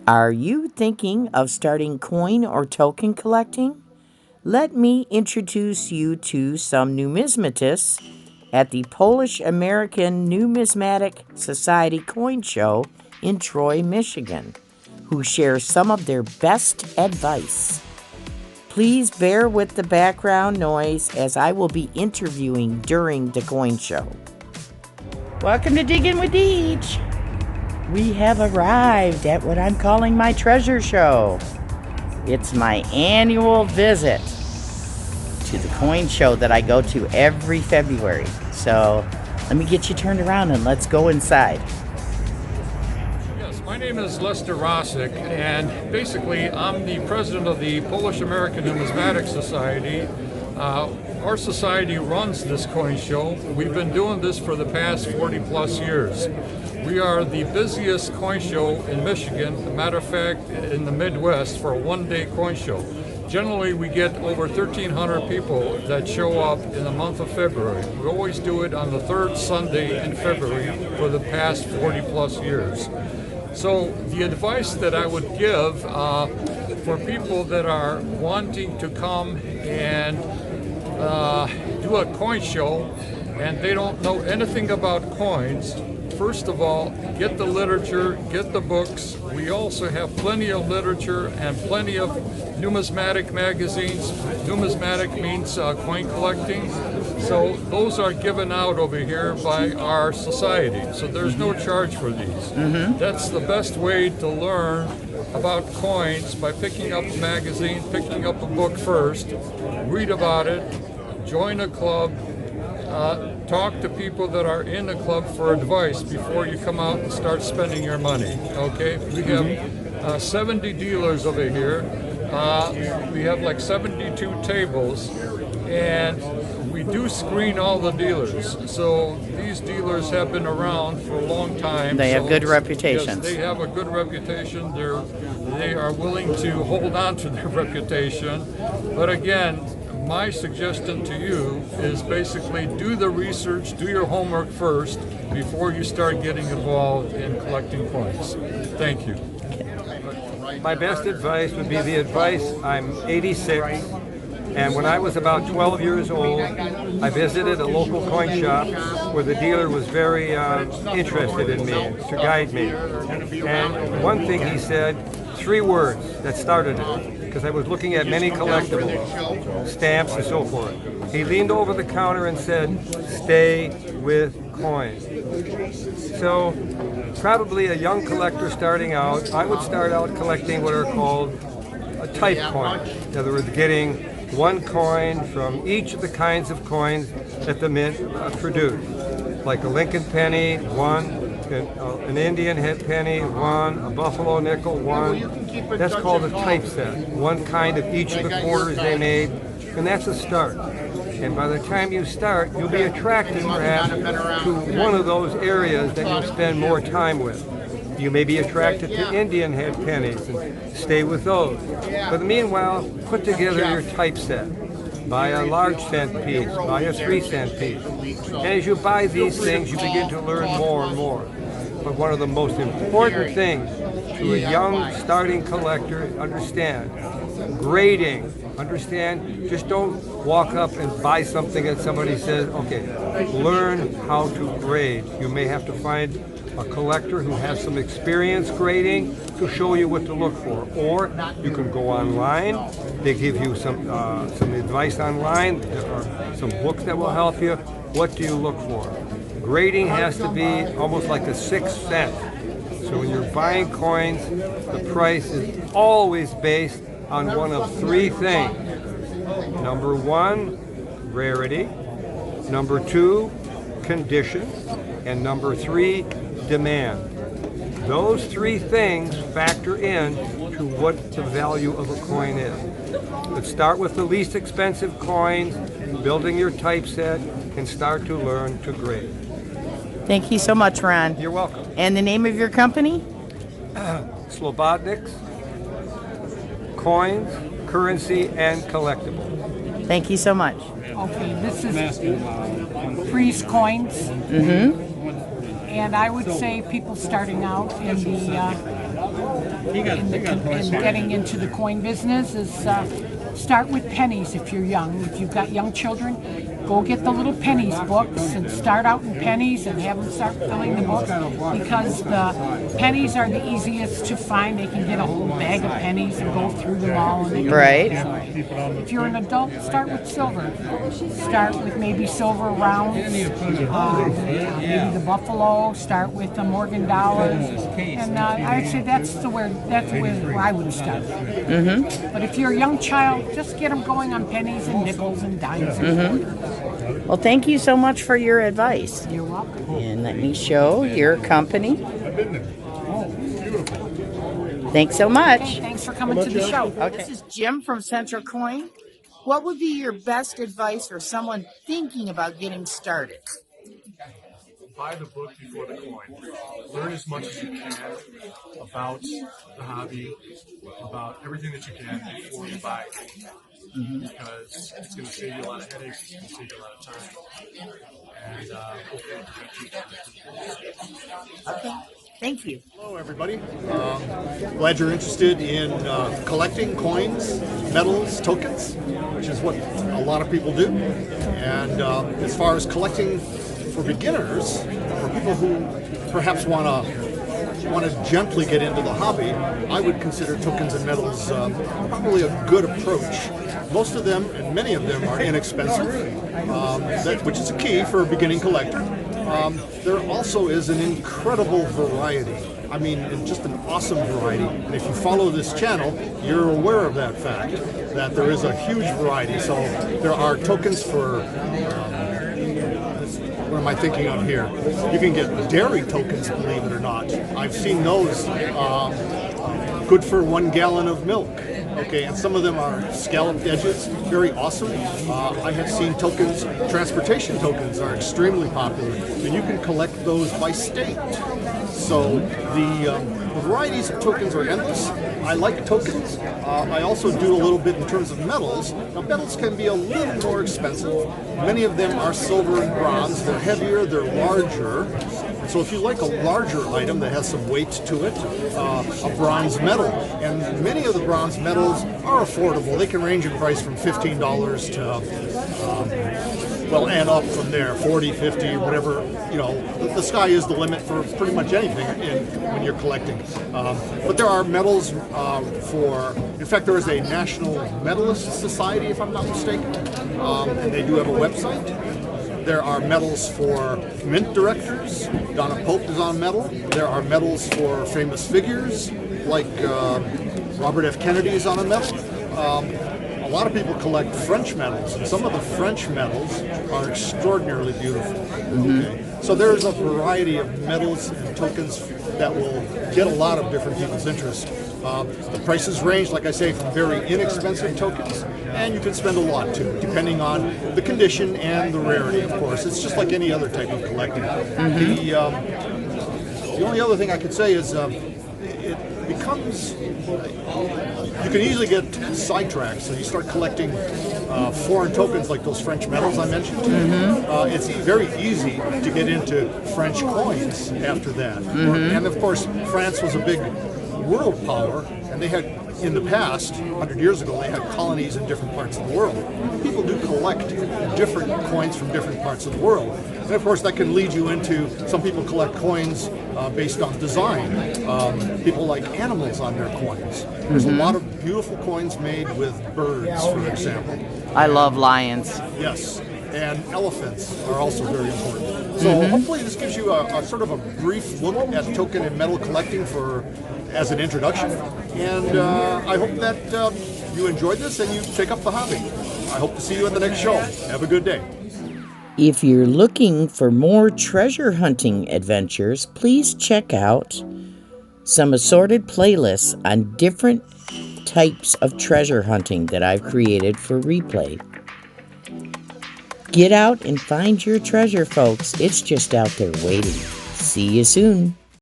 Are you thinking of starting coin or token collecting? Let me introduce you to some numismatists at the Polish American Numismatic Society Coin Show in Troy, Michigan, who share some of their best advice. Please bear with the background noise as I will be interviewing during the coin show. Welcome to Diggin' with Deej. We have arrived at what I'm calling my treasure show. It's my annual visit to the coin show that I go to every February. So let me get you turned around and let's go inside. Yes, my name is Lester Rosick, and basically I'm the president of the Polish American Numismatic Society. Our society runs this coin show. We've been doing this for the past 40 plus years. We are the busiest coin show in Michigan, as a matter of fact, in the Midwest for a one-day coin show. Generally, we get over 1,300 people that show up in the month of February. We always do it on the third Sunday in February for the past 40 plus years. So the advice that I would give for people that are wanting to come and do a coin show and they don't know anything about coins, first of all, get the literature, get the books. We also have plenty of literature and plenty of numismatic magazines. Numismatic means coin collecting. So those are given out over here by our society. So there's no charge for these. That's the best way to learn about coins, by picking up a magazine, picking up a book first, read about it, join a club, talk to people that are in the club for advice before you come out and start spending your money. Okay, we have 70 dealers over here. We have like 72 tables, and we do screen all the dealers. So these dealers have been around for a long time. They have good reputations. Yes, they have a good reputation. They are willing to hold on to their reputation. But again, my suggestion to you is basically do the research, do your homework first before you start getting involved in collecting coins. Thank you. My best advice would be the advice. I'm 86, and when I was about 12 years old, I visited a local coin shop where the dealer was very interested in me to guide me. And one thing he said, 3 words that started it, because I was looking at many collectibles, stamps and so forth. He leaned over the counter and said, "Stay with coins." So probably a young collector starting out, I would start out collecting what are called a type coin. In other words, getting one coin from each of the kinds of coins that the mint produced. Like a Lincoln penny, one. An Indian head penny, one. A buffalo nickel, one. That's called a typeset. One kind of each of the quarters they made, and that's a start. And by the time you start, you'll be attracted perhaps to one of those areas that you'll spend more time with. You may be attracted to Indian head pennies and stay with those. But meanwhile, put together your typeset. Buy a large cent piece, buy a 3-cent piece. And as you buy these things, you begin to learn more and more. But one of the most important things to a young starting collector, understand grading. Understand, just don't walk up and buy something that somebody says, okay, learn how to grade. You may have to find a collector who has some experience grading to show you what to look for. Or you can go online. They give you some advice online. There are some books that will help you. What do you look for? Grading has to be almost like a 6th sense. So when you're buying coins, the price is always based on one of 3 things. Number 1, rarity. Number 2, condition. And number 3, demand. Those 3 things factor in to what the value of a coin is. Let's start with the least expensive coins, building your typeset, and start to learn to grade. Thank you so much, Ron. You're welcome. And the name of your company? Slobodnik's, coins, currency, and collectible. Thank you so much. Okay, this is Priest Coins. And I would say people starting out in getting into the coin business is start with pennies if you're young. If you've got young children, go get the little pennies books and start out in pennies and have them start filling the books, because the pennies are the easiest to find. They can get a whole bag of pennies and go through them all. And Right. if you're an adult, start with silver. Start with maybe silver rounds, maybe the Buffalo. Start with the Morgan dollars, and I would say that's where I would start. But if you're a young child, just get them going on pennies and nickels and dimes. Well, thank you so much for your advice. You're welcome. And let me show your company. Thanks so much. Okay, thanks for coming to the show. This is Jim from Central Coin. What would be your best advice for someone thinking about getting started? Buy the book before the coin. Learn as much as you can about the hobby, about everything that you can before you buy it. Because it's going to save you a lot of headaches, it's going to save you a lot of time. And hopefully Okay. Thank you. Hello, everybody. Glad you're interested in collecting coins, medals, tokens, which is what a lot of people do. And as far as collecting for beginners, for people who perhaps want to gently get into the hobby, I would consider tokens and medals probably a good approach. Most of them, and many of them, are inexpensive, which is a key for a beginning collector. There also is an incredible variety. I mean, just an awesome variety. And if you follow this channel, you're aware of that fact, that there is a huge variety. So there are tokens for, what am I thinking of here? You can get dairy tokens, believe it or not. I've seen those good for 1 gallon of milk. Okay, and some of them are scalloped edges, very awesome. I have seen tokens, transportation tokens are extremely popular, and you can collect those by state. So the varieties of tokens are endless. I like tokens. I also do a little bit in terms of medals. Now, medals can be a little more expensive. Many of them are silver and bronze. They're heavier, they're larger. So if you like a larger item that has some weight to it, a bronze medal. And many of the bronze medals are affordable. They can range in price from $15 to, well, and up from there, 40, 50, whatever. You know, the sky is the limit for pretty much anything when you're collecting. But there are medals in fact, there is a National Medalist Society, if I'm not mistaken, and they do have a website. There are medals for mint directors. Donna Pope is on medal. There are medals for famous figures, like Robert F. Kennedy is on a medal. A lot of people collect French medals, and some of the French medals are extraordinarily beautiful. Okay. So there's a variety of medals and tokens that will get a lot of different people's interest. The prices range, like I say, from very inexpensive tokens, and you can spend a lot too, depending on the condition and the rarity, of course. It's just like any other type of collecting. The only other thing I could say is it becomes, you can easily get sidetracked, so you start collecting foreign tokens like those French medals I mentioned. It's very easy to get into French coins after that. And of course, France was a big world power, and they had, in the past, 100 years ago, they had colonies in different parts of the world. People do collect different coins from different parts of the world. And of course, that can lead you into, some people collect coins based on design. People like animals on their coins. There's a lot of beautiful coins made with birds, for example. I love lions. Yes, and elephants are also very important. So hopefully this gives you a sort of a brief look at token and medal collecting as an introduction. And I hope that you enjoyed this and you take up the hobby. I hope to see you at the next show. Have a good day. If you're looking for more treasure hunting adventures, please check out some assorted playlists on different types of treasure hunting that I've created for replay. Get out and find your treasure, folks. It's just out there waiting. See you soon.